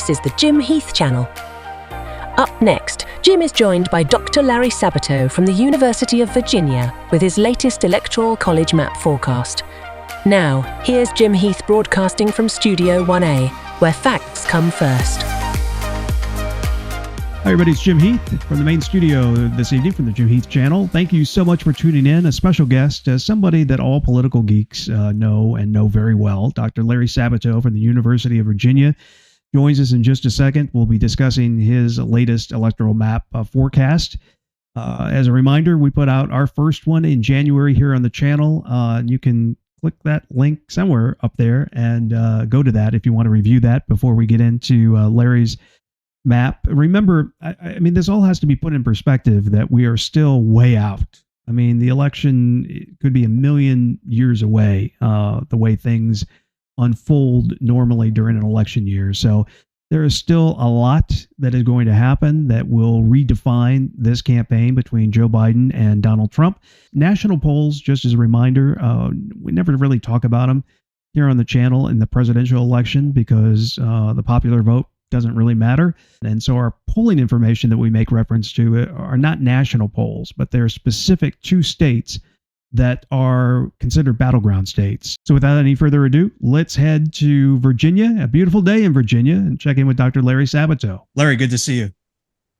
This is the Jim Heath Channel. Up next, Jim is joined by Dr. Larry Sabato from the University of Virginia with his latest Electoral College map forecast. Now, here's Jim Heath broadcasting from Studio 1A, where facts come first. Hi everybody, it's Jim Heath from the main studio this evening from the Jim Heath Channel. Thank you so much for tuning in. A special guest, somebody that all political geeks know and know very well, Dr. Larry Sabato from the University of Virginia, joins us in just a second. We'll be discussing his latest electoral map forecast. As a reminder, we put out our first one in January here on the channel. You can click that link somewhere up there and go to that if you want to review that before we get into Larry's map. Remember, I mean, this all has to be put in perspective that we are still way out. I mean, the election could be a million years away, the way things unfold normally during an election year. So there is still a lot that is going to happen that will redefine this campaign between Joe Biden and Donald Trump. National polls, just as a reminder, we never really talk about them here on the channel in the presidential election because the popular vote doesn't really matter. And so our polling information that we make reference to are not national polls, but they're specific to states that are considered battleground states. So without any further ado, let's head to Virginia, a beautiful day in Virginia, and check in with Dr. Larry Sabato. Larry, good to see you.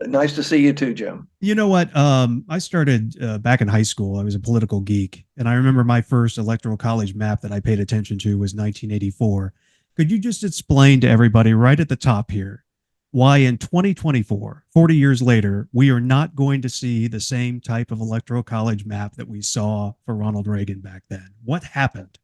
Nice to see you too, Jim. You know what? I started back in high school. I was a political geek, and I remember my first electoral college map that I paid attention to was 1984. Could you just explain to everybody right at the top here why in 2024, 40 years later, we are not going to see the same type of electoral college map that we saw for Ronald Reagan back then? What happened?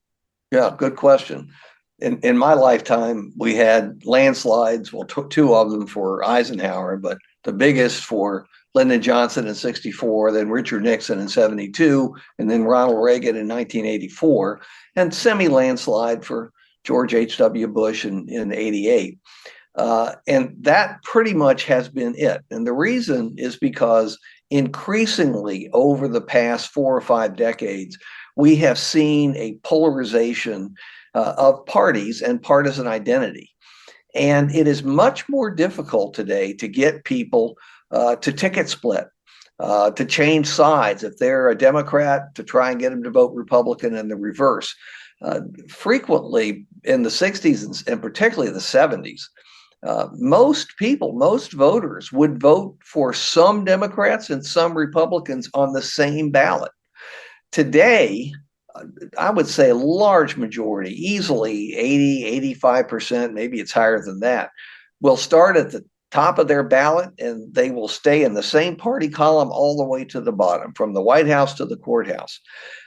Yeah, good question. In my lifetime, we had landslides, well, two of them for Eisenhower, but the biggest for Lyndon Johnson in 64, then Richard Nixon in 72, and then Ronald Reagan in 1984, and semi-landslide for George H.W. Bush in 88. And that pretty much has been it. And the reason is because increasingly over the past 4 or 5 decades, we have seen a polarization of parties and partisan identity. And it is much more difficult today to get people to ticket split, to change sides. If they're a Democrat, to try and get them to vote Republican and the reverse. Frequently in the 60s and particularly the 70s, most voters would vote for some Democrats and some Republicans on the same ballot. Today, I would say a large majority, easily 80, 85%, maybe it's higher than that, will start at the top of their ballot and they will stay in the same party column all the way to the bottom, from the White House to the courthouse.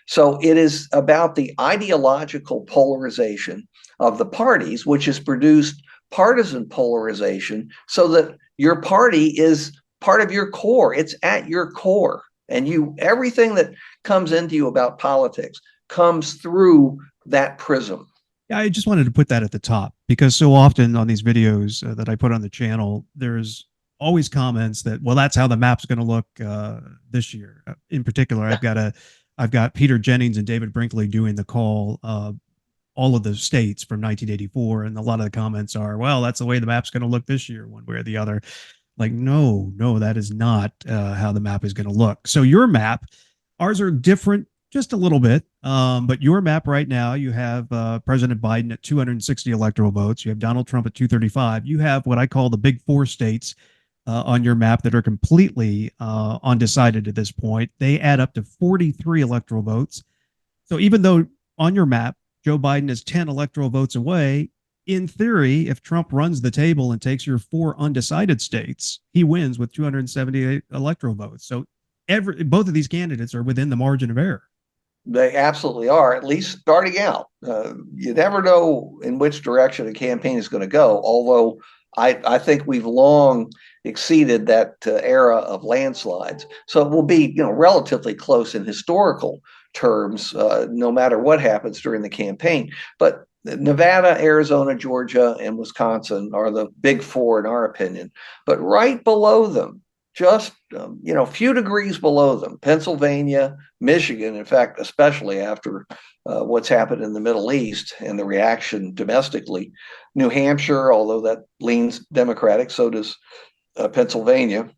So it is about the ideological polarization of the parties, which has produced partisan polarization so that your party is part of your core. It's at your core. And everything that comes into you about politics comes through that prism. Yeah, I just wanted to put that at the top because so often on these videos that I put on the channel, there's always comments that, well, that's how the map's going to look this year. In particular, I've got Peter Jennings and David Brinkley doing the call, all of the states from 1984. And a lot of the comments are, well, that's the way the map's going to look this year, one way or the other. Like, no, that is not how the map is going to look. So your map, ours are different just a little bit. But your map right now, you have President Biden at 260 electoral votes. You have Donald Trump at 235. You have what I call the big 4 states on your map that are completely undecided at this point. They add up to 43 electoral votes. So even though on your map, Joe Biden is 10 electoral votes away, in theory, if Trump runs the table and takes your 4 undecided states, he wins with 278 electoral votes. So both of these candidates are within the margin of error. They absolutely are, at least starting out. You never know in which direction a campaign is going to go, although I think we've long exceeded that era of landslides. So it will be, relatively close in historical terms, no matter what happens during the campaign. But Nevada, Arizona, Georgia, and Wisconsin are the big 4 in our opinion. But right below them, few degrees below them. Pennsylvania, Michigan, in fact, especially after what's happened in the Middle East and the reaction domestically. New Hampshire, although that leans Democratic, so does Pennsylvania.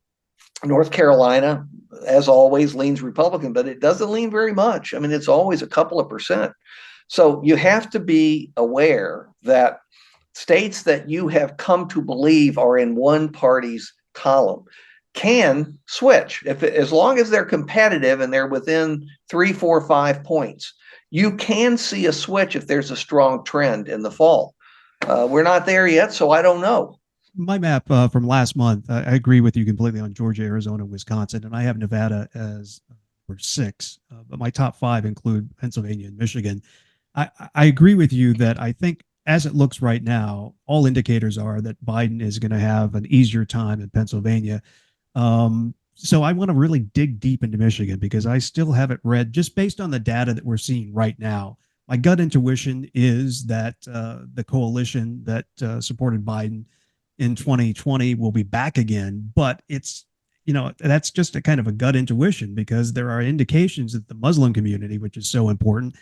North Carolina, as always, leans Republican, but it doesn't lean very much. I mean, it's always a couple of percent. So you have to be aware that states that you have come to believe are in one party's column can switch as long as they're competitive and they're within 3, 4, 5 points. You can see a switch if there's a strong trend in the fall. We're not there yet, so I don't know. My map from last month, I agree with you completely on Georgia, Arizona, Wisconsin, and I have Nevada as number 6, but my top 5 include Pennsylvania and Michigan. I agree with you that I think as it looks right now, all indicators are that Biden is going to have an easier time in Pennsylvania. So I want to really dig deep into Michigan because I still haven't read, just based on the data that we're seeing right now. My gut intuition is that the coalition that supported Biden in 2020 will be back again, but it's, that's just a kind of a gut intuition because there are indications that the Muslim community, which is so important,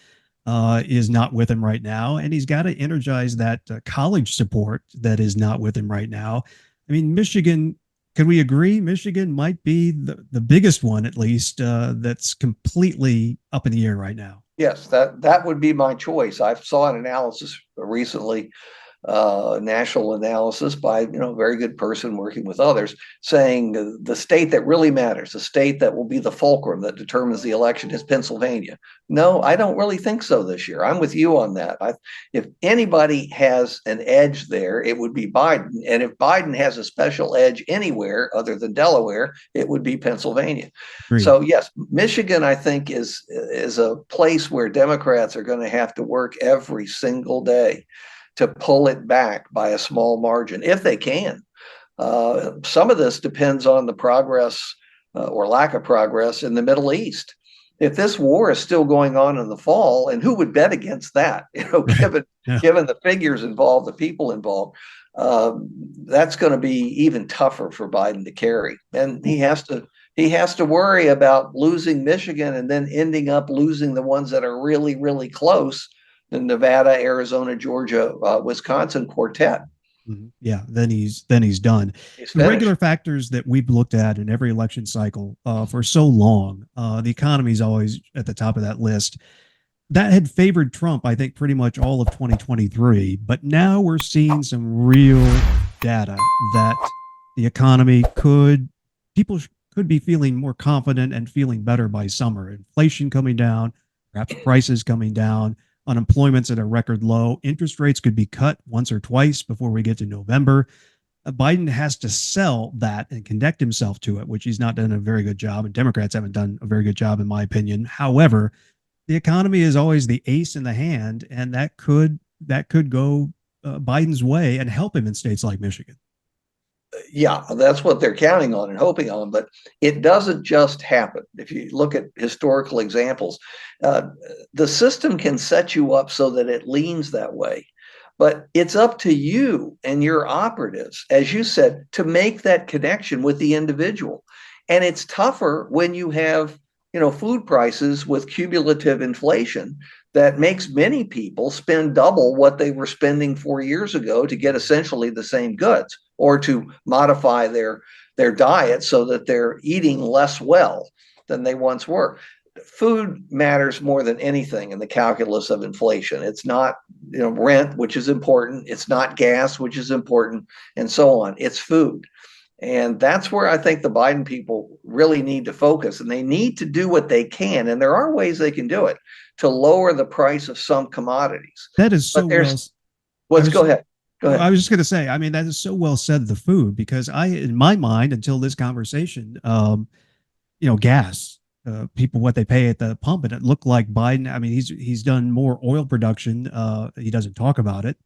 is not with him right now, and he's got to energize that college support that is not with him right now. I mean, Michigan, can we agree? Michigan might be the biggest one, at least, that's completely up in the air right now. Yes, that would be my choice. I saw an analysis recently, national analysis by a very good person working with others, saying the state that really matters, the state that will be the fulcrum that determines the election, is Pennsylvania. No, I don't really think so this year. I'm with you on that. If anybody has an edge there, it would be Biden. And if Biden has a special edge anywhere other than Delaware, it would be Pennsylvania. Agreed. So yes, Michigan, I think, is a place where Democrats are going to have to work every single day to pull it back by a small margin, if they can. Some of this depends on the progress or lack of progress in the Middle East. If this war is still going on in the fall, and who would bet against that? Given the figures involved, the people involved, that's going to be even tougher for Biden to carry, and he has to worry about losing Michigan and then ending up losing the ones that are really, really close. The Nevada, Arizona, Georgia, Wisconsin quartet. Mm-hmm. Yeah, then he's done. The regular factors that we've looked at in every election cycle for so long, the economy is always at the top of that list. That had favored Trump, I think, pretty much all of 2023. But now we're seeing some real data that the economy people could be feeling more confident and feeling better by summer. Inflation coming down, perhaps prices coming down. Unemployment's at a record low. Interest rates could be cut once or twice before we get to November. Biden has to sell that and connect himself to it, which he's not done a very good job, and Democrats haven't done a very good job, in my opinion. However, the economy is always the ace in the hand, and that could go Biden's way and help him in states like Michigan. Yeah, that's what they're counting on and hoping on, but it doesn't just happen. If you look at historical examples, the system can set you up so that it leans that way, but it's up to you and your operatives, as you said, to make that connection with the individual. And it's tougher when you have, food prices with cumulative inflation that makes many people spend double what they were spending 4 years ago to get essentially the same goods, or to modify their diet so that they're eating less well than they once were. Food matters more than anything in the calculus of inflation. It's not, rent, which is important. It's not gas, which is important, and so on. It's food. And that's where I think the Biden people really need to focus, and they need to do what they can. And there are ways they can do it to lower the price of some commodities. That is so well. Go ahead. I was just going to say, I mean, that is so well said, the food, because in my mind, until this conversation, gas, people, what they pay at the pump, and it looked like Biden, I mean, he's done more oil production. He doesn't talk about it.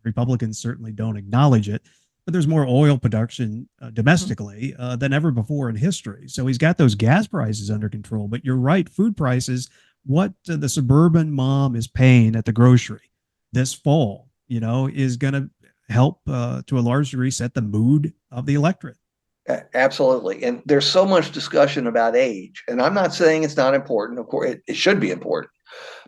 Republicans certainly don't acknowledge it, but there's more oil production domestically than ever before in history. So he's got those gas prices under control. But you're right, food prices, what the suburban mom is paying at the grocery this fall, is going to help to a large degree set the mood of the electorate. Absolutely. And there's so much discussion about age. And I'm not saying it's not important. Of course, it should be important,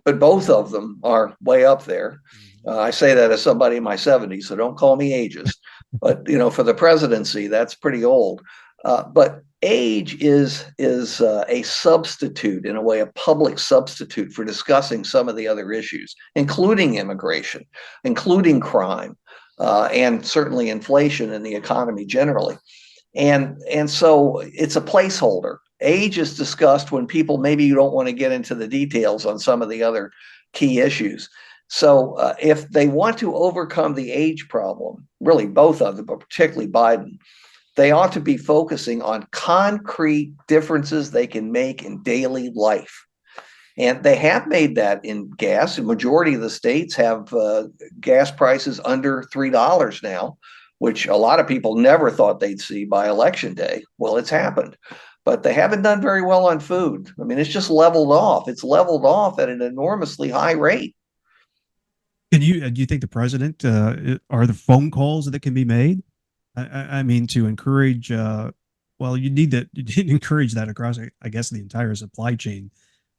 but both of them are way up there. I say that as somebody in my 70s, so don't call me ageist. But for the presidency, that's pretty old. But age is a substitute, in a way, a public substitute for discussing some of the other issues, including immigration, including crime, and certainly inflation and the economy generally. And so it's a placeholder. Age is discussed when people maybe you don't want to get into the details on some of the other key issues. So if they want to overcome the age problem, really both of them, but particularly Biden, they ought to be focusing on concrete differences they can make in daily life. And they have made that in gas. The majority of the states have gas prices under $3 now, which a lot of people never thought they'd see by election day. Well, it's happened. But they haven't done very well on food. I mean, it's just leveled off. It's leveled off at an enormously high rate. Do you think the president, are there phone calls that can be made? I mean, to encourage, well, you need encourage that across, I guess, the entire supply chain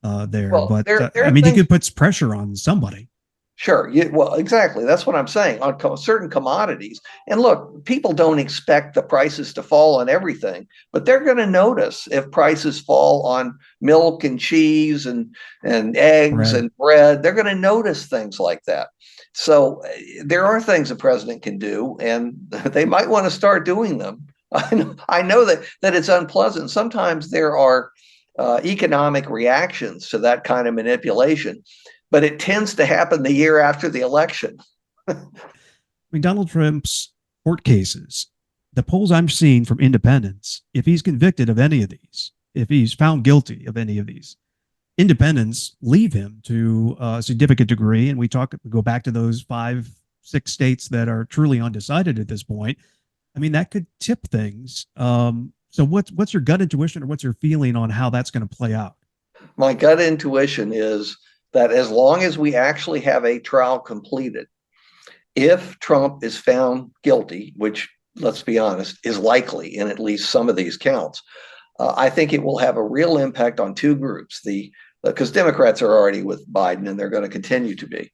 there. Well, but there I are mean, he things. could put pressure on somebody. Sure. Yeah, well, exactly. That's what I'm saying on certain commodities. And look, people don't expect the prices to fall on everything, but they're going to notice if prices fall on milk and cheese and eggs Bread. and bread. They're going to notice things like that. So there are things the president can do, and they might want to start doing them. I know that it's unpleasant. Sometimes there are economic reactions to that kind of manipulation, but it tends to happen the year after the election. I mean, Donald Trump's court cases, the polls I'm seeing from independents, if he's convicted of any of these, if he's found guilty of any of these, independents leave him to a significant degree. And we go back to those 5, 6 states that are truly undecided at this point. I mean, that could tip things. So what's your gut intuition, or what's your feeling on how that's going to play out? My gut intuition is that as long as we actually have a trial completed, if Trump is found guilty, which, let's be honest, is likely in at least some of these counts, I think it will have a real impact on two groups. Because Democrats are already with Biden and they're going to continue to be.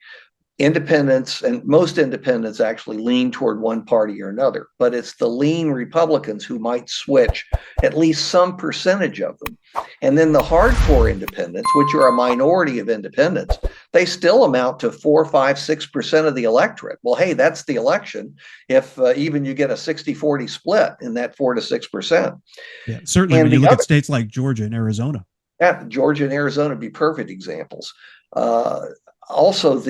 Independents, and most independents actually lean toward one party or another, but it's the lean Republicans who might switch, at least some percentage of them. And then the hardcore independents, which are a minority of independents, they still amount to 4, 5, 6% of the electorate. Well, hey, that's the election. If even you get a 60-40 split in that 4 to 6%. Yeah, certainly. And when you look at states like Georgia and Arizona. Yeah, Georgia and Arizona would be perfect examples. Also,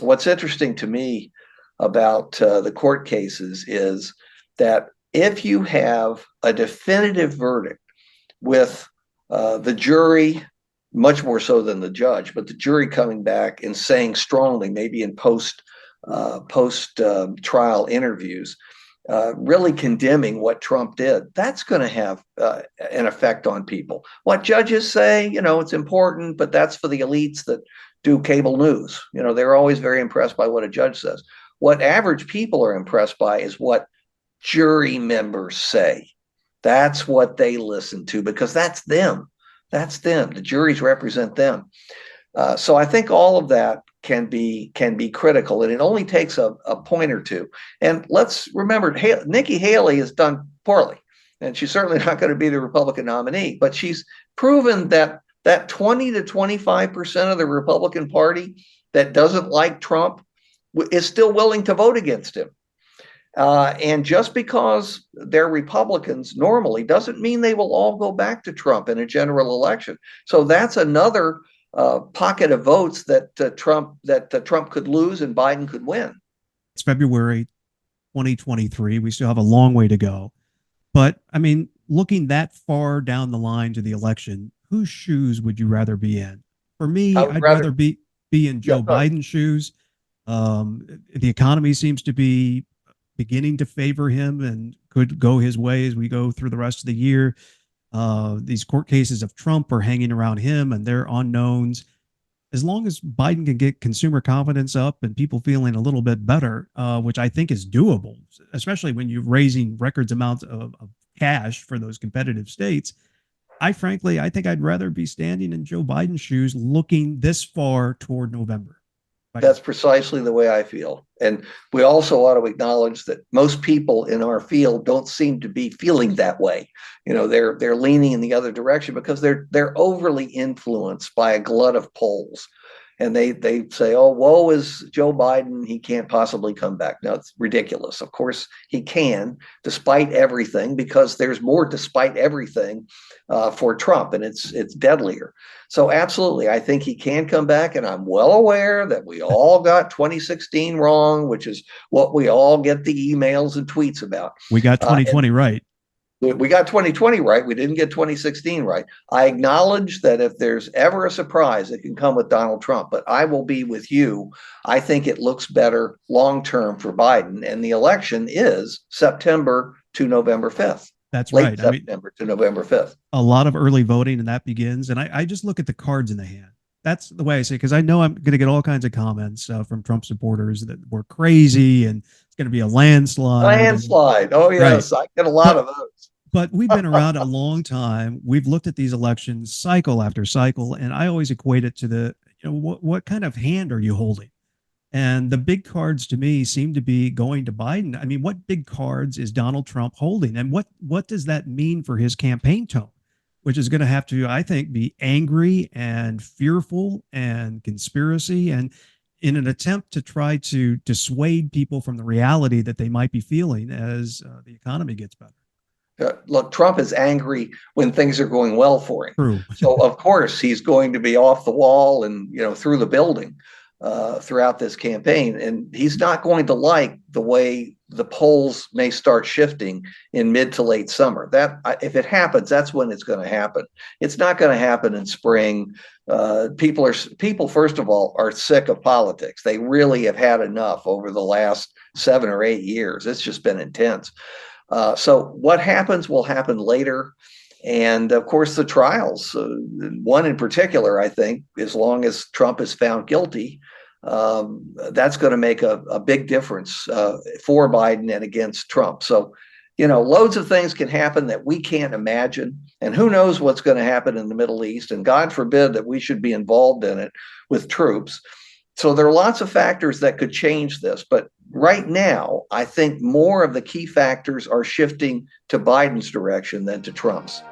what's interesting to me about the court cases is that if you have a definitive verdict with the jury, much more so than the judge, but the jury coming back and saying strongly, maybe in post trial interviews, really condemning what Trump did, that's going to have an effect on people. What judges say, it's important, but that's for the elites that do cable news. They're always very impressed by what a judge says. What average people are impressed by is what jury members say. That's what they listen to, because that's them. That's them. The juries represent them. So I think all of that can be critical, and it only takes a point or two. And let's remember, Nikki Haley has done poorly, and she's certainly not going to be the Republican nominee, but she's proven that 20 to 25% of the Republican Party that doesn't like Trump is still willing to vote against him. And just because they're Republicans normally doesn't mean they will all go back to Trump in a general election. So that's another pocket of votes that Trump could lose and Biden could win. It's February 2023. We still have a long way to go. But I mean, looking that far down the line to the election, whose shoes would you rather be in? For me, I'd rather be in Joe Biden's shoes. The economy seems to be beginning to favor him and could go his way as we go through the rest of the year. These court cases of Trump are hanging around him, and they're unknowns. As long as Biden can get consumer confidence up and people feeling a little bit better, which I think is doable, especially when you're raising records amounts of cash for those competitive states. I think I'd rather be standing in Joe Biden's shoes looking this far toward November. That's precisely the way I feel. And we also ought to acknowledge that most people in our field don't seem to be feeling that way. They're leaning in the other direction because they're overly influenced by a glut of polls. And they say, oh, woe is Joe Biden. He can't possibly come back. Now, it's ridiculous. Of course, he can, despite everything, because there's more despite everything for Trump, and it's deadlier. So absolutely, I think he can come back. And I'm well aware that we all got 2016 wrong, which is what we all get the emails and tweets about. We got 2020 right. We got 2020 right. We didn't get 2016 right. I acknowledge that if there's ever a surprise, it can come with Donald Trump, but I will be with you. I think it looks better long-term for Biden, and the election is September to November 5th. That's late right. September to November 5th. A lot of early voting, and that begins. And I just look at the cards in the hand. That's the way I say it, because I know I'm going to get all kinds of comments from Trump supporters that we're crazy and it's going to be a landslide. Oh, yes. Right. I get a lot of those. But we've been around a long time. We've looked at these elections cycle after cycle, and I always equate it to what kind of hand are you holding? And the big cards to me seem to be going to Biden. I mean, what big cards is Donald Trump holding? And what does that mean for his campaign tone, which is going to have to, I think, be angry and fearful and conspiracy, and in an attempt to try to dissuade people from the reality that they might be feeling as the economy gets better. Look, Trump is angry when things are going well for him. True. So, of course, he's going to be off the wall and, through the building throughout this campaign. And he's not going to like the way the polls may start shifting in mid to late summer. That if it happens, that's when it's going to happen. It's not going to happen in spring. People, first of all, are sick of politics. They really have had enough over the last 7 or 8 years. It's just been intense. So what happens will happen later. And of course, the trials, one in particular, I think, as long as Trump is found guilty, that's going to make a big difference for Biden and against Trump. So, loads of things can happen that we can't imagine. And who knows what's going to happen in the Middle East. And God forbid that we should be involved in it with troops. So there are lots of factors that could change this. But right now, I think more of the key factors are shifting to Biden's direction than to Trump's.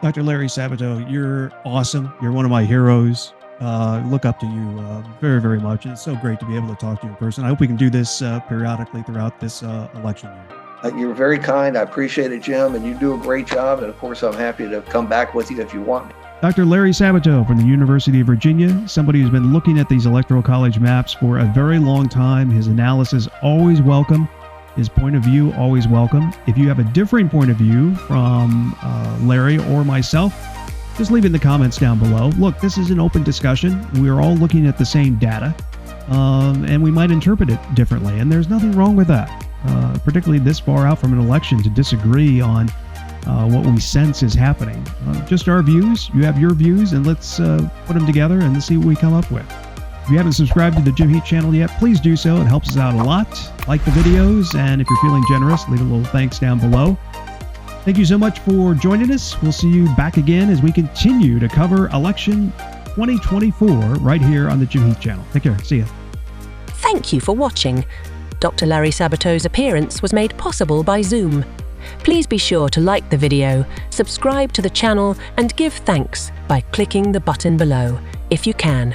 Dr. Larry Sabato, you're awesome. You're one of my heroes. Look up to you very, very much. And it's so great to be able to talk to you in person. I hope we can do this periodically throughout this election year. You're very kind. I appreciate it, Jim. And you do a great job. And of course, I'm happy to come back with you if you want me. Dr. Larry Sabato from the University of Virginia, somebody who's been looking at these electoral college maps for a very long time. His analysis always welcome. His point of view always welcome. If you have a differing point of view from Larry or myself, just leave it in the comments down below. Look, this is an open discussion. We're all looking at the same data, and we might interpret it differently. And there's nothing wrong with that, particularly this far out from an election to disagree on what we sense is happening. Just our views. You have your views, and let's put them together and see what we come up with. If you haven't subscribed to the Jim Heath channel yet, please do so. It helps us out a lot. Like the videos, and if you're feeling generous, leave a little thanks down below. Thank you so much for joining us. We'll see you back again as we continue to cover election 2024 right here on the Jim Heath channel. Take care. See ya. Thank you for watching. Dr. Larry Sabato's appearance was made possible by Zoom. Please be sure to like the video, subscribe to the channel, and give thanks by clicking the button below, if you can.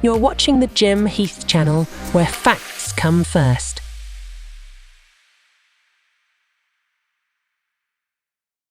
You're watching the Jim Heath channel, where facts come first.